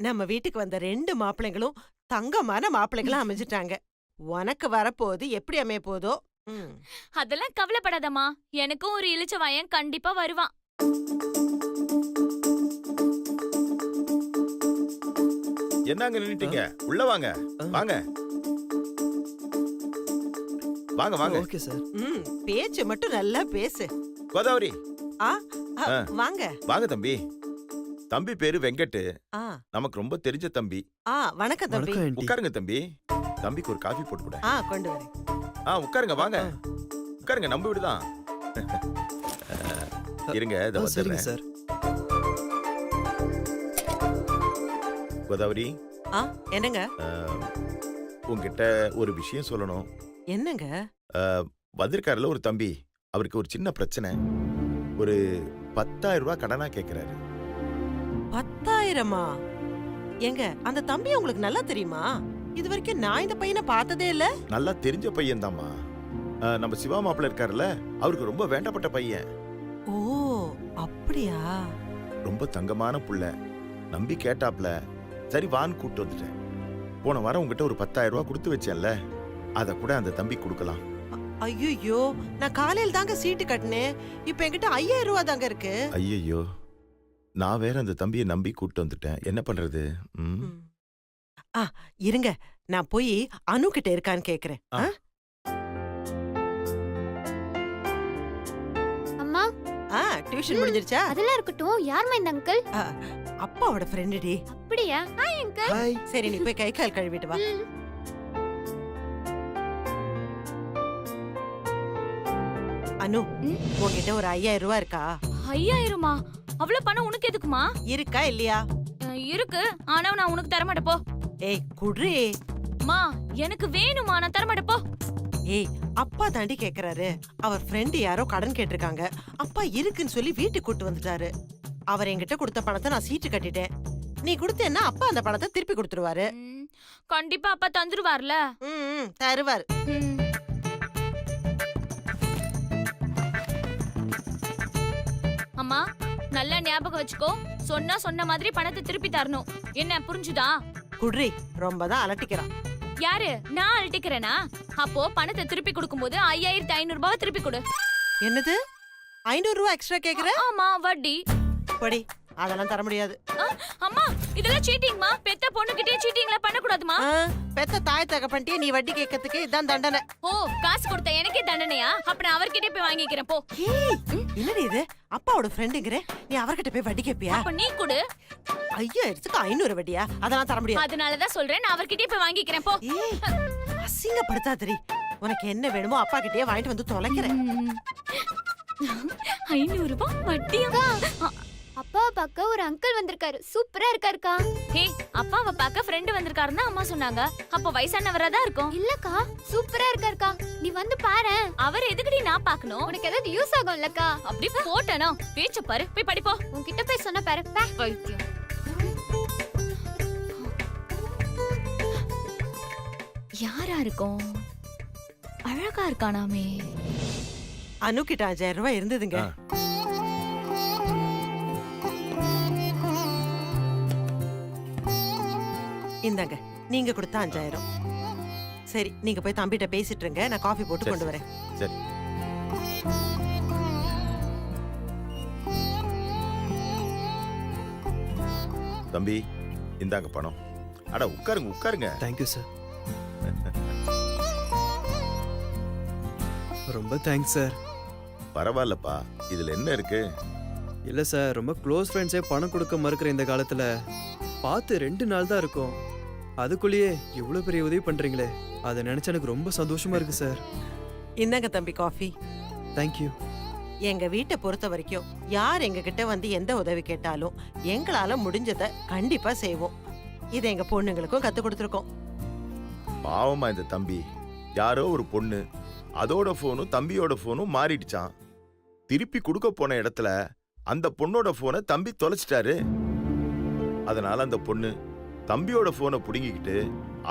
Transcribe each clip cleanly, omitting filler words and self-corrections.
நம்ம வீட்டுக்கு வந்த 2 மாப்பிள்ளைங்களும் தங்கமான மாப்பிள்ளைகளா அமைஞ்சிட்டாங்க. உனக்கு வரப்போகுது எப்படி அமைய போதோ. அதெல்லாம் கவலைப்படாதம்மா. எனக்கும் ஒரு இளிச்ச வாயன் கண்டிப்பா வருவான். என்னங்க நின்னுட்டீங்க? உள்ள வாங்க. வாங்க. வாங்க வாங்க. Okay sir. பேச்சு மட்டும் நல்லா பேசு. கோதாவரி. வாங்க. வாங்க தம்பி. தம்பி பேரு வெங்கட். ஆ. நமக்கு ரொம்ப தெரிஞ்ச தம்பி. வணக்கம் தம்பி. உட்காருங்க தம்பி. தம்பிக்கு ஒரு காஃபி போட்டு கொடு. கொண்டு வரேன். உட்காருங்க வாங்க. உட்காருங்க, நம்ம வீடுதான். இருங்க, இத வந்துறேன் சார். கோதாவரி. என்னங்க? உங்ககிட்ட ஒரு விஷயம் சொல்லணும். என்னங்க? வந்திருக்காருல ஒரு தம்பி, அவருக்கு ஒரு சின்ன பிரச்சனை. ஒரு 10,000 ரூபாய் கடனா கேக்குறாரு. 10,000? எங்க அந்த தம்பி உங்களுக்கு நல்லா தெரியுமா? இது வரைக்கும் நான் இந்த பையனை பார்த்ததே இல்ல. நல்லா தெரிஞ்ச பையன் தாம்மா. நம்ம சிவா மாப்பிள்ள இருக்காருல்ல, அவருக்கு ரொம்ப வேண்டப்பட்ட பையன். ஓ, அப்படியா? ரொம்ப தங்கமான புள்ள. நம்பி கேட்டாப்ல, சரி வான்னு கூட்டு வந்துட்டேன். போன வாரம் உங்ககிட்ட ஒரு 10,000 ரூபாய் கொடுத்து வச்சேன்ல, அத கூட அந்த தம்பி கொடுக்கலாம். ஐயோ, நான் காலையில தாங்க சீட்டு கட்டினேன். இப்ப என்கிட்ட 5,000 ரூபாய் தாங்க இருக்கு. ஐயோ, நான் வேற அந்த தம்பியை நம்பி கூட்டு வந்துட்டேன். என்ன பண்றது? இருங்க, நான் போய் அனு கிட்ட இருக்கான்னு கேக்குறேன். அம்மா, டியூஷன் முடிஞ்சிருச்சா? அதெல்லாம் இருக்கட்டும். யாருமா இந்த அங்கிள்? அப்பாவோட ஃப்ரெண்ட் டி. அப்படியா? Hi uncle. ஹாய். சரி, நீ போய் கை கால் கழுவிட்டு வா. அனு, உன்கிட்ட ஒரு 5,000 ரூபாய் இருக்கா? 5,000மா? அவ்வளவு பணம் உனக்கு எதுக்குமா? இருக்கா இல்லையா? இருக்கு, ஆனா நான் உனக்கு தர மாட்டேன் போ. ஏய் குட்ரி. மா, எனக்கு வேணுமா, நான் தர மாட்டேன் போ. ஏய், அப்பா தாண்டி கேக்குறாரு. அவர் ஃப்ரெண்ட் யாரோ கடன் கேட்டிருக்காங்க. அப்பா இருக்குன்னு சொல்லி வீட்டுக்கு கூட்டு வந்துட்டாரு. அவர் என்கிட்ட கொடுத்த பணத்தை நான் சீட்டு கட்டிட்டேன். நீ கொடுத்தேன்னா அப்பா அந்த பணத்தை திருப்பி கொடுத்துருவாரு. கண்டிப்பா அப்பா தந்துருவார்ல. தருவார். அம்மா, நல்லா ஞாபகம் வச்சுக்கோ. சொன்ன மாதிரி பணத்தை திருப்பி தரணும். என்ன புரிஞ்சுதா? குட்ரி ரொம்ப தான் அலட்டிக்கிறான். யாரு? நான் அலட்டிக்கிறேனா? அப்போ பணத்தை திருப்பி கொடுக்கும்போது 5,500 ரூபாய் திருப்பி கொடு. என்னது? 500 ரூபாய் எக்ஸ்ட்ரா கேக்குற? ஆமா, வட்டி. படி, அதெல்லாம் தர முடியாது. அம்மா, இதெல்லாம் சீட்டிங்மா. பெத்த பொண்ணுகிட்டே சீட்டிங்ல பண்ண கூடாதுமா. பெத்த தாய் தகப்பன்ட்டே நீ வட்டி கேட்கிறதுக்கு இதான் தண்டனை. ஓ, காசு கொடுத்த எனக்கே தண்டனையா? அப்ப நான் அவர்கிட்ட போய் வாங்கிக்கிறேன் போ. என்னடி இது? அப்பாவோட ஃப்ரெண்டுங்கற நீ அவர்கிட்ட போய் வட்டி கேப்பியா? அப்ப நீ கொடு. ஐயோ, இதுக்கு 500 வட்டியா? அதெல்லாம் தர முடியாது. அதனால தான் சொல்றேன், நான் அவர்கிட்ட போய் வாங்கிக்கிறேன் போ. அசிங்கப்படுத்தாதடி. உனக்கு என்ன வேணுமோ அப்பா கிட்டயே வாங்கிட்டு வந்து தொலைக்கிறேன். 500 ரூபாய் வட்டியா? அப்பாவை பார்க்க ஒரு அங்கிள் வந்திருக்காரு. சூப்பரா இருக்காருக்கா. ஹே, அப்பாவை பார்க்க ஃப்ரெண்ட் வந்திருக்காருன்னா அம்மா சொன்னாங்க. அப்ப வயசானவரா தான் இருக்கும். இல்லக்கா, சூப்பரா இருக்காருக்கா. நீ வந்து பாரு. அவர் எதுக்குடி நான் பார்க்கணும்? உனக்கு ஏதாவது யூஸ் ஆகும் இல்லக்கா? அப்படி போட்டனோ பேச்ச பாரு. போய் படிப்போ. உன்கிட்ட போய் சொன்ன பாரு. பைத்தியம். யாரா இருக்கும்? அழகா இருக்கானாமே. அனு கிட்ட 5,000 ரூபாய் இருந்ததுங்க. இந்தாங்க, நீங்க கொடுத்த 5,000. சரி, நீங்க போய் தம்பிட்ட பேசிட்டு இருங்க. நான் காஃபி போட்டு கொண்டு வரேன். சரி. தம்பி, இந்தாங்க பணம். அட உட்காருங்க உட்காருங்க. Thank you sir. ரொம்ப தேங்க்ஸ் சார். பரவாயில்லப்பா, இதுல என்ன இருக்கு? இல்ல சார், ரொம்ப க்ளோஸ் ஃப்ரெண்ட்ஸே பணம் கொடுக்க மறுக்கிற இந்த காலத்துல பார்த்து 2 நாள் தான் இருக்கும். அதுக்குள்ளேயே இவ்வளவு பெரிய உதவி பண்றீங்களே, அதை நினைச்சா எனக்கு ரொம்ப சந்தோஷமா இருக்கு சார். இந்தாங்க தம்பி காஃபி. தேங்க்யூ. எங்க வீட்டை பொறுத்த வரைக்கும் யார் எங்க கிட்ட வந்து எந்த உதவி கேட்டாலும் எங்களால முடிஞ்சதை கண்டிப்பா செய்வோம். இதை எங்க பொண்ணுங்களுக்கும் கத்து கொடுத்துருக்கோம். பாவமா இந்த தம்பி. யாரோ ஒரு பொண்ணு, அதோட போனும் தம்பியோட போனும் மாறிடுச்சான். திருப்பி கொடுக்க போன இடத்துல அந்த பொண்ணோட போனை தம்பி தொலைச்சிட்டாரு. அதனால அந்த பொண்ணு தம்பியோட போனை புடுங்கிக்கிட்டு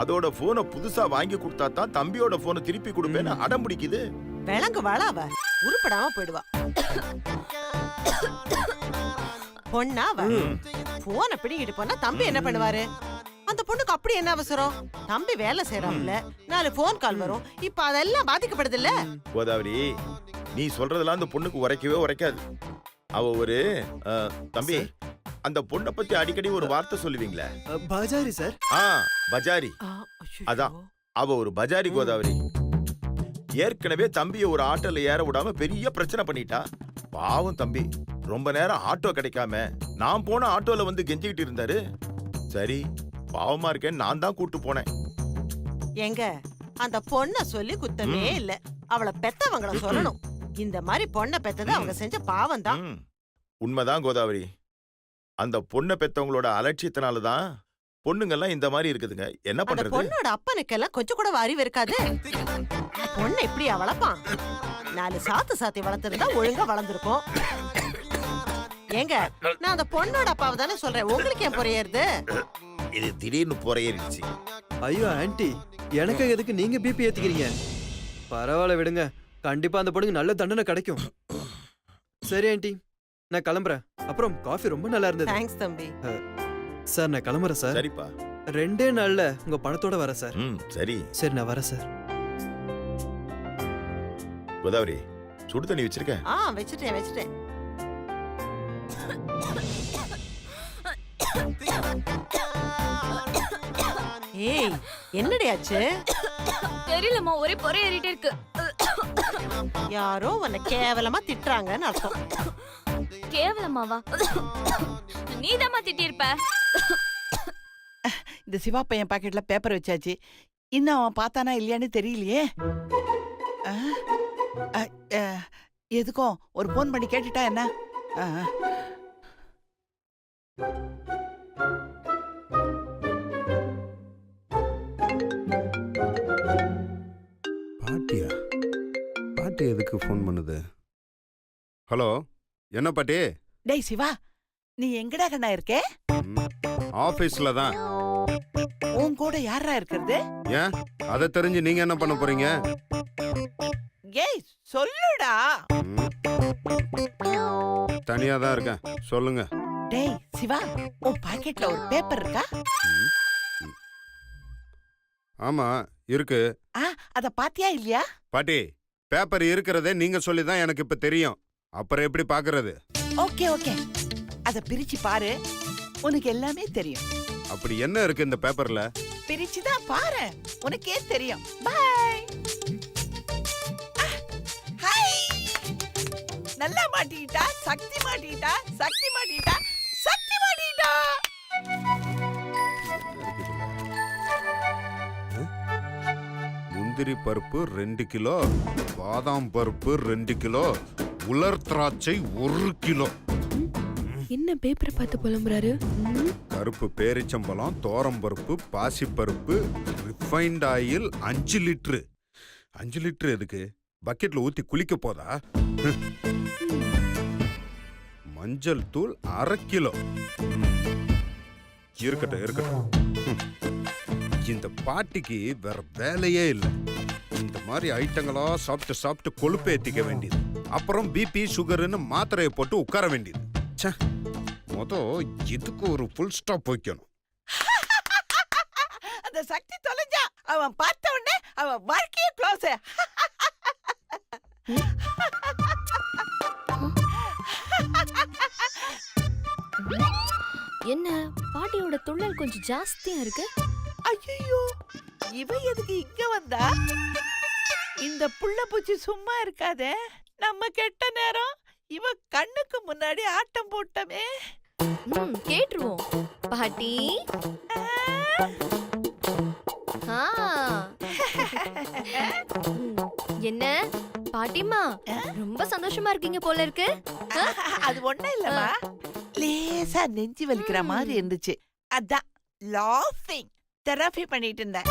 அதோட போனை புதுசா வாங்கி கொடுத்தா தான் தம்பியோட போனை திருப்பி கொடுப்பேன்னு அடம் பிடிக்குது. விளங்கு வாழாவ உருப்படாம போயிடுவா. பொண்ணாவ போனை பிடிங்கிட்டு போனா தம்பி என்ன பண்ணுவாரு? அந்த பொண்ணுக்கு அப்படி என்ன அவசரம்? தம்பி வேலை செய்யறான்ல, 4 போன் கால் வரும். இப்ப அதெல்லாம் பாதிக்கப்படுது இல்ல? கோதாவரி, நீ சொல்றதெல்லாம் அந்த பொண்ணுக்கு உரைக்கவே உரைக்காது. அவ ஒரு தம்பி, அந்த பொண்ணை பத்தி அடிக்கடி ஒரு வார்த்தை சொல்லுவீங்களே. பஜாரி சார். பஜாரி. அதான். அவ ஒரு பஜாரி கோதாவரி. ஏற்கனவே தம்பிய ஒரு ஆட்டோல ஏற விடாம பெரிய பிரச்சனை பண்ணிட்டா. பாவம் தம்பி, ரொம்ப நேரம் ஆட்டோ கிடைக்காம நான் போன ஆட்டோல வந்து கெஞ்சிக்கிட்டு இருந்தாரு. சரி, பாவமா இருக்கேன், நான் தான் கூட்டு போனேன். எங்க அந்த பொண்ண சொல்லி குத்தமே இல்ல, அவளை பெத்தவங்கள சொல்லணும். இந்த மாதிரி பொண்ணை பெத்தது அவங்க செஞ்ச பாவம் தான். உண்மைதான் கோதாவரி. அந்த பொண்ணை பெத்தவங்களோட அலட்சியத்தினாலதான் பொண்ணுங்கெல்லாம் இந்த மாதிரி இருக்குதுங்க. என்ன அந்த பண்றது? பொண்ணோட அப்பனுக்கெல்லாம் கொஞ்சம் கூட அறிவு இருக்காது. பொண்ணு இப்படியா வளர்ப்பான்? 4 சாத்தி வளர்த்திருந்தா ஒழுங்கா வளர்ந்துருக்கும். ஏங்க, நான் அந்த பொண்ணோட அப்பாவை தானே சொல்றேன், உங்களுக்கு ஏன் புரியுது? இது திடீர்னு புறையேறிடுச்சு. ஐயோ ஆன்ட்டி, எனக்கு எதுக்கு நீங்க பிபி ஏத்திக்கிறீங்க? பரவாயில்ல விடுங்க, கண்டிப்பா அந்த பொண்ணுக்கு நல்ல தண்டனை கிடைக்கும். சரி ஆன்ட்டி, நான் கிளம்புறேன். அப்புறம் காஃபி ரொம்ப நல்லா இருந்தது. தேங்க்ஸ் தம்பி. சார் நான் கிளம்புறேன் சார். சரிப்பா. 2 நாள்ல உங்க பணத்தோட வரேன் சார். சரி சரி, நான் வரேன் சார். கோதாவரி, சுடு தண்ணி வச்சிருக்க? வச்சுட்டேன். ஏய், என்னடி ஆச்சு? தெரியலம்மா, ஒரே பொறை ஏறிட்டே இருக்கு. யாரோ உன்னை கேவலமா திட்டுறாங்கன்னு அர்த்தம். கேவலமாவா? நீதாம்மா திட்டியிருப்ப. இந்த சிவா பையன் பாக்கெட்ல பேப்பர் வச்சாச்சு. இன்னும் அவன் பார்த்தானா இல்லையான்னு தெரியலையே. எதுக்கும் ஒரு போன் பண்ணி கேட்டுட்டா என்ன? பாட்டியா? பாட்டி எதுக்கு ஃபோன் பண்ணுது? ஹலோ, என்ன பாட்டி? டேய் சிவா, நீ எங்கடா கண்ணா இருக்கே? ஆபீஸ்ல தான். உன் கூட யாரா இருக்கிறது? ஏன் அதை தெரிஞ்சு நீங்க என்ன பண்ண போறீங்க? ஏய் சொல்லுடா. தனியா தான் இருக்கேன், சொல்லுங்க. டேய் சிவா, உன் பாக்கெட்ல ஒரு பேப்பர் இருக்கா? ஆமா இருக்கு. அத பாத்தியா இல்லையா? பாட்டி, பேப்பர் இருக்கிறதே நீங்க சொல்லிதான் எனக்கு இப்ப தெரியும். அப்புறம் எப்படி பாக்குறது? ஓகே ஓகே, அத பிரிச்சு பாரு, உனக்கு எல்லாமே தெரியும். அப்படி என்ன இருக்கு இந்த பேப்பர்ல? பிரிச்சுதான் பாரு, உனக்கே தெரியும். பை. ஹாய், நல்லா மாட்டிட்டா, சக்தி மாட்டிட்டா, சக்தி மாட்டிட்டா, சக்தி மாட்டிட்டா. முந்திரி பருப்பு 2 கிலோ, பாதாம் பருப்பு 2 கிலோ, உலர் திராட்சை 1 கிலோ. என்ன பேப்பரை பார்த்து புலம்புறாரு? கருப்பு பேரிச்சம்பழம், தோரம்பருப்பு, பாசிப்பருப்பு, ரிஃபைண்ட் ஆயில் 5 லிட்டரு. 5 லிட்டரு எதுக்கு? பக்கெட்ல ஊத்தி குளிக்க போதா? மஞ்சள் தூள் 1/2 கிலோ. இருக்கட்டும். இந்த பாட்டிக்கு வேற வேலையே இல்லை. இந்த மாதிரி ஐட்டங்களா சாப்பிட்டு கொழுப்பு ஏத்திக்க வேண்டியது. அப்புறம் பிபி சுகர்னு மாத்திரையை போட்டு உட்கார வேண்டியது. இதுக்கு ஒரு ஃபுல் ஸ்டாப் வைக்கணும். அந்த சக்தி தொலைஞ்சா, அவன் பார்த்த உடனே அவன் வாழ்க்கையே க்ளோஸ். என்ன பாட்டியோட துள்ளல் கொஞ்சம் ஜாஸ்தியா இருக்கு? ஐயோ, இவ எதுக்கு இங்க வந்தா? இந்த புள்ள பூச்சி சும்மா இருக்காதே. நம்ம கெட்ட நேரம் இவ கண்ணுக்கு முன்னாடி ஆட்டம் போட்டமே. கேட்டுருவோம். பாட்டி, என்ன பாட்டிமா, ரொம்ப சந்தோஷமா இருக்கீங்க போல இருக்கு. அது ஒண்ணும் இல்லமா, லேசா நெஞ்சு வலிக்கிற மாதிரி இருந்துச்சு. அதான் லாஃபிங் தெரபி பண்ணிட்டு இருந்தேன்.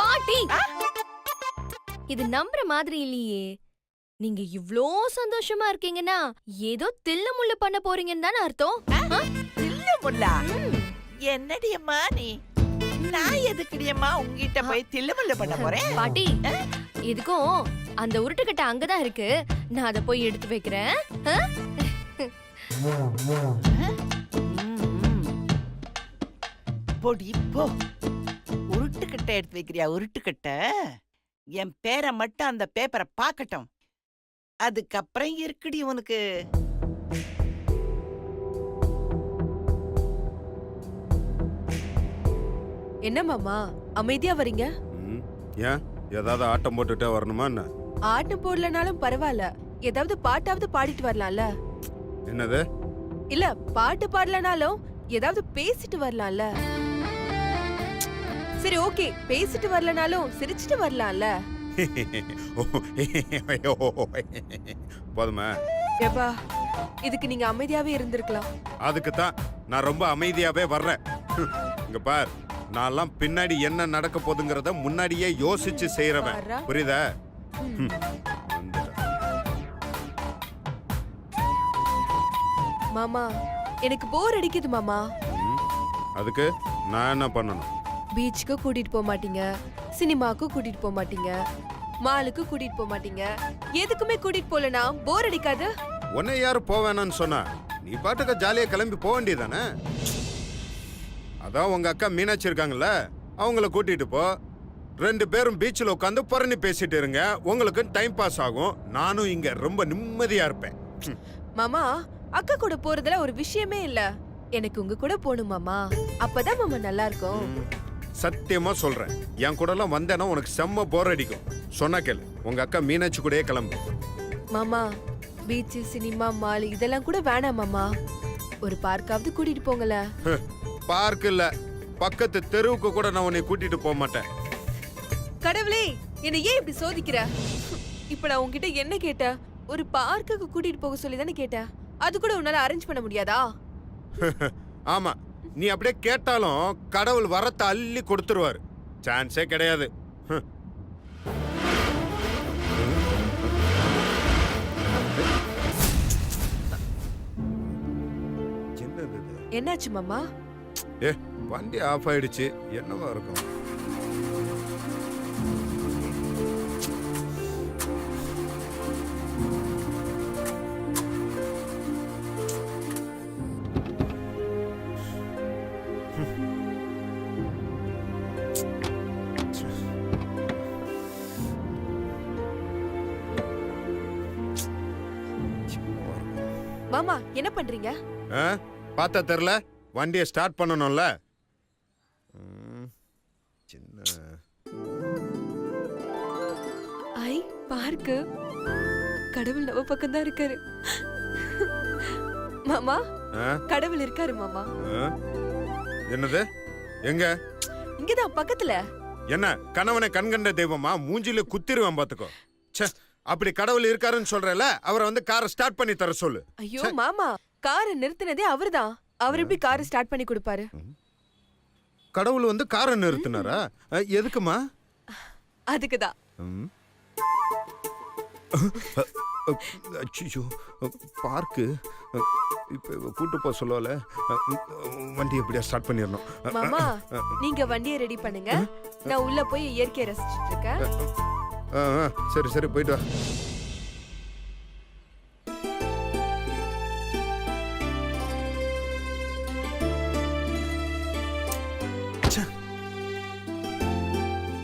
பாட்டி, இது நம்புற மாதிரி இல்லையே. நீங்க இவ்ளோ சந்தோஷமா இருக்கீங்கன்னா ஏதோ தில்லு முள்ளு பண்ண போறீங்கன்னு தானே அர்த்தம். தில்லு முள்ளா? என்னடி அம்மா நீ? நான் எதுக்குடியம்மா உங்ககிட்ட போய் தில்லு முள்ளு பண்ண போறேன்? பாட்டி, எதுக்கும் அந்த உருட்டுக்கட்டை அங்கதான் இருக்கு. நான் அதை போய் எடுத்து வைக்கிறேன். ஆ? போடி போ. உருட்டுக்கட்டை எடுத்து வைக்கிறியா? உருட்டுக்கட்டை என் பேரை மட்டும் அந்த பேப்பரை பார்க்கட்டும். அதுக்கப்புறம் இருக்குடி உனக்கு. என்ன மாமா அமைதியா வரீங்க? ம், ஏன் ஏதாவது ஆட்டம் போட்டுட்டே வரணுமா என்ன? ஆட்டம் போடலனாலும் பரவாயில்ல, ஏதாவது பாட்டாவது பாடிட்டு வரலாம்ல. என்னது? இல்ல பாட்டு பாடலனாலும் ஏதாவது பேசிட்டு வரலாம்ல. சரி ஓகே, பேசிட்டு வரலனாலும் சிரிச்சிட்டு வரலாம்ல. போதுமா? ஏப்பா இதுக்கு நீங்க அமைதியாவே இருந்திருக்கலாம். அதுக்கு தான் நான் ரொம்ப அமைதியாவே வர்றேன். இங்க பார், நான்லாம் பின்னாடி என்ன நடக்க போகுதுங்கிறத முன்னாடியே யோசிச்சு செய்யறவன். பாரா. புரியுதா? ம். வந்துட்டேன். மாமா எனக்கு போர் அடிக்குது மாமா. ம், அதுக்கு நான் என்ன பண்ணணும்? பீச்சுக்கு கூட்டிட்டு போக மாட்டீங்க, சினிமாக்கு கூட்டிட்டு போக மாட்டீங்க, மாலுக்கு கூட்டிட்டு போக மாட்டீங்க. எதுக்குமே கூட்டிட்டு போலனா போர் அடிக்காது? உன்னை யாரு போவேனான்னு சொன்னா? நீ பாட்டுக்க ஜாலியா கிளம்பி போக வேண்டியதானே? அதான் உங்க அக்கா மீனாட்சி இருக்காங்கல்ல, அவங்கள கூட்டிட்டு போ. 2 பேரும் பீச்சில் உட்காந்து புறணி பேசிட்டு இருங்க. உங்களுக்கு டைம் பாஸ் ஆகும். நானும் இங்க ரொம்ப நிம்மதியா இருப்பேன். மாமா அக்கா கூட போறதுல ஒரு விஷயமே இல்ல. எனக்கு உங்க கூட போகணும் மாமா. அப்பதான் மாமா நல்லா இருக்கும். சத்தியமா சொல்றேன், என் கூட எல்லாம் வந்தேன்னா உனக்கு செம்ம போர் அடிக்கும். சொன்னா கேளு, உங்க அக்கா மீனாட்சி கூடயே கிளம்பு. மாமா பீச், சினிமா, மால் இதெல்லாம் கூட வேணாம் மாமா. ஒரு பார்க்காவது கூட்டிட்டு போங்கல. பார்க் இல்ல, பக்கத்து தெருவுக்கு கூட நான் உன்னை கூட்டிட்டு போக மாட்டேன். கடவுளே, என்ன ஏன் இப்படி சோதிக்கிற? இப்ப நான் உன்கிட்ட என்ன கேட்டேன்? ஒரு பார்க்குக்கு கூட்டிட்டு போக சொல்லி தானே கேட்டேன். அது கூட உன்னால அரேஞ்ச் பண்ண முடியாதா? ஆமா, நீ அப்படியே கேட்டாலும் கடவுள் வரத்தை அள்ளி கொடுத்துருவாரு. சான்ஸே கிடையாது. என்னது இது? என்னாச்சு மாமா? ஏ, வண்டி ஆஃப் ஆயிடுச்சு. என்னவா இருக்கும்? மாமா என்ன பண்றீங்க? ஆ? பார்த்தா தெரியல, வண்டியை ஸ்டார்ட் பண்ணணும்ல. சின்ன ஐ பார்க்கு. கடவுள் நம்ம பக்கம் தான் இருக்காரு. மாமா ஆ? கடவுள் இருக்காரு மாமா. ஆ? என்னது? எங்க? இங்கதான் பக்கத்துல. என்ன கணவனை கண்கண்ட தெய்வமா? மூஞ்சில குத்திருவேன் பாத்துக்கோ. ச்சே, அப்படி கடவுள் இருக்காருன்னு சொல்றல, அவரை வந்து காரை ஸ்டார்ட் பண்ணி தர சொல்லு. ஐயோ மாமா, காரை நிறுத்தினதே அவர்தான். அவர் எப்படி காரை ஸ்டார்ட் பண்ணி கொடுப்பாரு? கடவுள் வந்து காரை நிறுத்தினாரா? எதுக்குமா? அதுக்குதான். அச்சோ, பார்க்கு இப்ப கூட்டு போக சொல்லல. வண்டி எப்படியா ஸ்டார்ட் பண்ணிடணும். மாமா நீங்க வண்டியை ரெடி பண்ணுங்க, நான் உள்ள போய் இயற்கையை ரசிச்சிட்டு இருக்கேன். சரி சரி, போயிட்டு வா.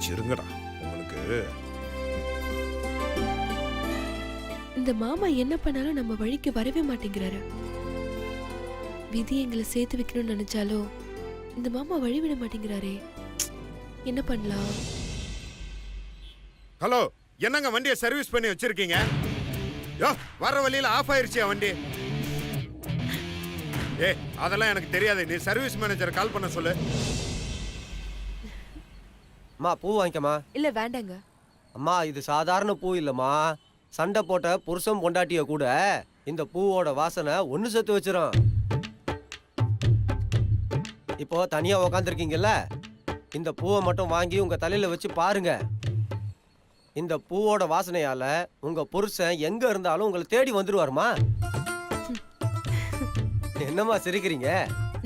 சிருங்கடா உங்களுக்கு. இந்த மாமா என்ன பண்ணாலும் நம்ம வழிக்கு வரவே மாட்டேங்கிறாரு. விதி எங்களை சேர்த்து வைக்கணும்னு நினைச்சாலோ இந்த மாமா வழி விட மாட்டேங்கிறாரே. என்ன பண்ணலாம்? ஹலோ, என்னங்க வண்டியை சர்வீஸ் பண்ணி வச்சிருக்கீங்க? யோ, வர வழியில ஆஃப் ஆயிருச்சியா வண்டி? ஏ, அதெல்லாம் எனக்கு தெரியாது. நீ சர்வீஸ் மேனேஜர் கால் பண்ண சொல்லு. அம்மா பூ வாங்கிக்கம்மா. இல்ல வேண்டாங்க. அம்மா இது சாதாரண பூ இல்லம்மா. சண்டை போட்ட புருஷன் பொண்டாட்டிய கூட இந்த பூவோட வாசனை ஒன்று சேர்த்து வச்சிரும். இப்போ தனியா உக்காந்துருக்கீங்கல்ல, இந்த பூவை மட்டும் வாங்கி உங்க தலையில வச்சு பாருங்க. இந்த பூவோட வாசனையால உங்க புருஷன் எங்க இருந்தாலும் உங்களை தேடி வந்துருவாருமா. என்னம்மா சிரிக்கிறீங்க?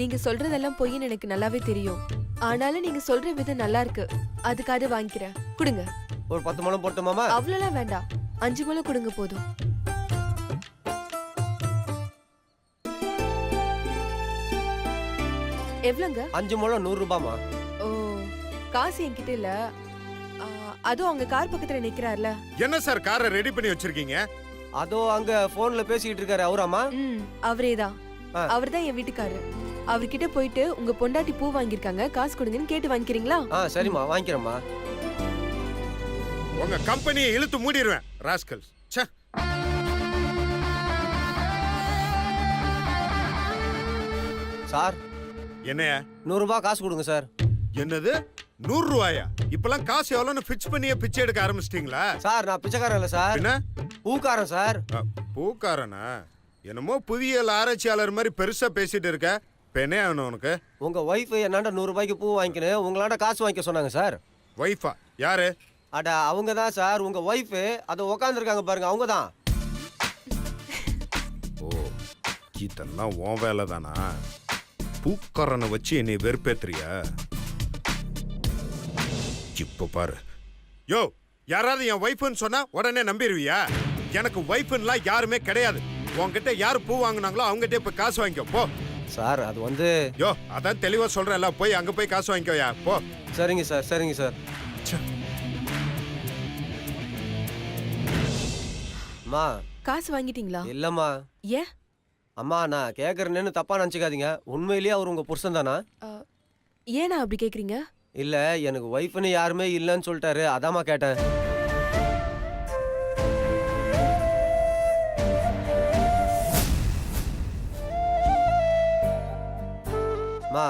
நீங்க சொல்றதெல்லாம் பொய்ன்னு எனக்கு நல்லாவே தெரியும். ஆனாலும் நீங்க சொல்ற விதம் நல்லா இருக்கு, அதுக்காக வாங்கிக்கிறேன். கொடுங்க. ஒரு 10 முழம் போட்டுமாமா? அவ்வளோலாம் வேண்டாம், 5 முழம் கொடுங்க போதும். எவ்வளோங்க? 5 முழம் 100 ரூபாமா? ஓ, காசு என்கிட்ட இல்ல. அதுவும் அவங்க கார் பக்கத்துல நிக்கிறார்ல. என்ன சார் காரை ரெடி பண்ணி வச்சிருக்கீங்க? அதோ அங்க போன்ல பேசிக்கிட்டு இருக்காரு அவராமா? அவரேதான். ஆ. அவர்தான் என் வீட்டுக்காரரு. அவர்கிட்ட போயிட்டு உங்க பொண்டாட்டி பூ வாங்கிருக்காங்க, காசு கொடுங்கன்னு கேட்டு வாங்கிக்கிறீங்களா? சரிம்மா, வாங்கிக்கிறேம்மா. உங்க கம்பெனியை இழுத்து மூடிடுவேன் ராஸ்கல்ஸ். ச்சே. சார், என்னையா 100 ரூபாய் காசு கொடுங்க சார். என்னது 100 ரூபாயா? இப்பெல்லாம் காசு எவ்வளவுன்னு ஃபிக்ஸ் பண்ணியே பிச்சை எடுக்க ஆரம்பிச்சிட்டீங்களா? சார், நான் பிச்சைக்காரன் இல்ல சார், என்ன பூக்காரன் சார். பூக்காரனா? என்னமோ புவியியல் ஆராய்ச்சியாளர் மாதிரி பெருசா பேசிட்டு இருக்க. பெனே ஆகணும் உனக்கு. உங்க ஒய்ஃப் என்னாண்ட 100 ரூபாய்க்கு பூ வாங்கிக்கணும், உங்களாண்ட காசு வாங்கிக்க சொன்னாங்க சார். ஒய்ஃபா? யாரு? அட அவங்க தான் சார், உங்க ஒய்ஃப் அதை உக்காந்துருக்காங்க பாருங்க, அவங்க தான். ஓ, இதெல்லாம் உன் வேலை தானா? பூக்காரனை வச்சு என்னை வெறுப்பேத்துறியா? இப்ப பாரு. யோ, யாராவது என் ஒய்ஃப்னு சொன்னா உடனே நம்பிடுவியா? எனக்கு ஒய்ஃப்னுலாம் யாருமே கிடையாது. உன்கிட்ட யாரு பூ வாங்கினாங்களோ அவங்ககிட்ட இப்ப காசு வாங்கிக்கோ போ. சார், அது வந்து யோ, அதான் தெளிவா சொல்றேன்ல, போய் அங்க போய் காசு வாங்கிக்கோயா போ. சரிங்க சார், சரிங்க சார். அம்மா, காசு வாங்கிட்டீங்களா? இல்லம்மா. ஏன்? அம்மா, நான் கேக்குறேன்னு தப்பா நினைச்சுக்காதீங்க. உண்மையிலேயே அவர் உங்க புருஷன் தானா? ஏன்னா அப்படி கேக்குறீங்க? இல்ல, எனக்கு ஒய்ஃப்னு யாருமே இல்லைன்னு சொல்லிட்டாரு, அதாம்மா கேட்டேன். அம்மா,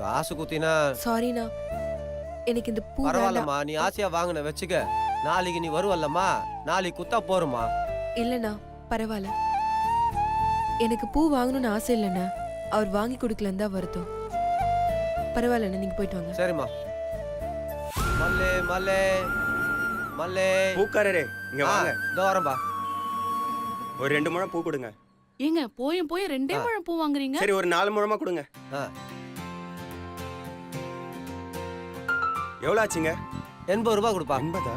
காசு குத்தினா சாரிண்ணா, எனக்கு இந்த பூ பரவாயில்லம்மா, நீ ஆசையா வாங்கின வச்சுக்க. நாளைக்கு நீ வருவல்லம்மா, நாளைக்கு குத்தா போறமா? இல்லண்ணா, பரவாயில்ல. எனக்கு பூ வாங்கணும்னு ஆசை இல்லைண்ணா, அவர் வாங்கி கொடுக்கலன்னு தான் வருத்தம். பரவாயில்லண்ணா, நீங்க போயிட்டு வாங்க. சரிம்மா. மல்லே மல்லே மல்லே. பூக்காரரே, இங்க வாங்க. இதோ வரேன்பா. ஒரு 2 முழம் பூ கொடுங்க. ஏங்க, போய் 2 முழம் பூ வாங்குறீங்க? சரி, ஒரு 4 முழமா கொடுங்க. எவ்வளவு ஆச்சுங்க? 80 ரூபாய் கொடுப்பா. 80?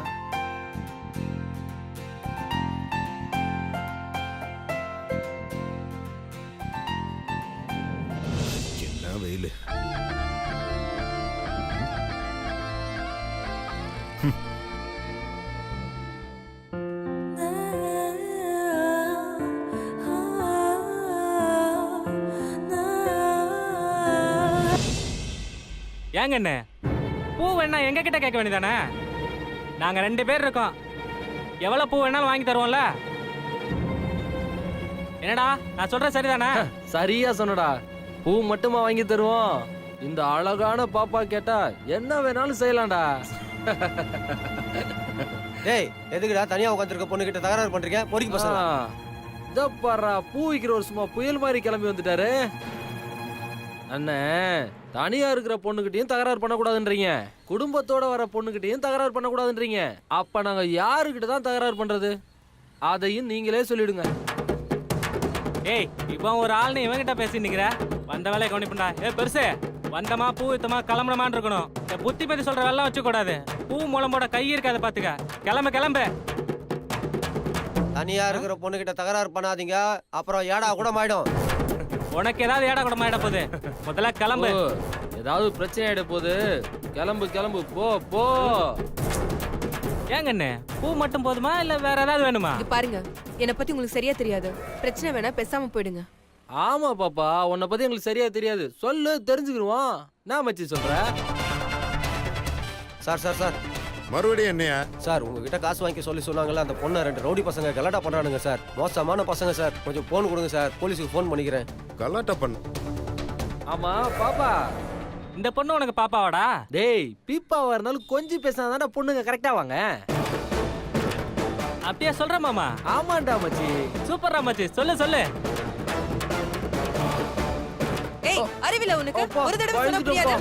என்ன வெயிலு. ஏங்க என்ன பூ வேணா எங்க கிட்ட கேட்க வேண்டியதானே? நாங்க 2 பேர் இருக்கோம், எவ்வளவு பூ வேணாலும் வாங்கி தருவோம்ல. என்னடா நான் சொல்றேன் சரிதானே? சரியா சொன்னடா. பூ மட்டுமா வாங்கி தருவோம், இந்த அழகான பாப்பா கேட்டா என்ன வேணாலும் செய்யலாம்டா. டேய், எதுக்குடா தனியா உட்காந்துருக்க பொண்ணு கிட்ட தகராறு பண்றீங்க? பொறுக்கி பசங்க. இதோ பாரு, பூ விக்கிற ஒரு சும்மா புயல் மாதிரி கிளம்பி வந்துட்டாரு. அண்ணே, தனியா இருக்கிற பொண்ணுகிட்டயும் தகராறு பண்ணக்கூடாதுன்றீங்க, குடும்பத்தோட வர பொண்ணுகிட்டயும் தகராறு பண்ணக்கூடாதுன்றீங்க. அப்ப நாங்க யாருக்கிட்ட தான் தகராறு பண்றது? அதையும் நீங்களே சொல்லிடுங்க. ஏய், இப்போ ஒரு ஆள்னு இவங்கிட்ட பேசி நிக்கிற, வந்த வேலையை கவனிப்பா. பெருசு, வந்தமா பூ வித்தமா கிளம்புறமான்னு இருக்கணும். இந்த புத்தி பத்தி சொல்ற வேலை வச்சு கூடாது. பூ முளம்போட கை இருக்காது பாத்துக்க. கிளம்பு கிளம்பு. தனியா இருக்கிற பொண்ணு கிட்ட தகராறு பண்ணாதீங்க, அப்புறம் ஏடா கூட ஆயிடும். உனக்கு ஏதாவது ஏடா கூட ஆயிட போகுது, முதல்ல கிளம்பு. ஏதாவது பிரச்சனை ஆயிட போகுது, கிளம்பு கிளம்பு, போ போ. ஏங்க என்ன பூ மட்டும் போதுமா இல்ல வேற ஏதாவது வேணுமா? இங்க பாருங்க, என்னை பத்தி உங்களுக்கு சரியா தெரியாது. பிரச்சனை வேணா பேசாம போயிடுங்க. ஆமா பாப்பா, உன்னை பத்தி எங்களுக்கு சரியா தெரியாது. சொல்லு, தெரிஞ்சுக்கிடுவோம். நான் மச்சி சொல்றேன். சார் சார் சார், மறுபடியும் என்னையா? சார், உங்ககிட்ட காசு வாங்கி சொன்னாங்கல்ல, அந்த பொண்ணை 2 ரவுடி பசங்க கலாட்டா பண்றானுங்க சார். மோசமான பசங்க சார், கொஞ்சம் போன் கொடுங்க சார், போலீஸுக்கு ஃபோன் பண்ணிக்கிறேன். கலாட்டா பண்ணு. ஆமா பாப்பா, இந்த பொண்ணு உனக்கு பாப்பாவாடா? டேய், பீப்பாவா இருந்தாலும் கொஞ்சம் பேசினாதான்டா பொண்ணுங்க கரெக்டா வாங்க. அப்படியே சொல்ற மாமா? ஆமாண்டா மச்சி. சூப்பர்ரா மச்சி, சொல்லு சொல்லு. ஏய், அறிவில உனக்கு ஒரு தடவை சொன்னா புரியாதா?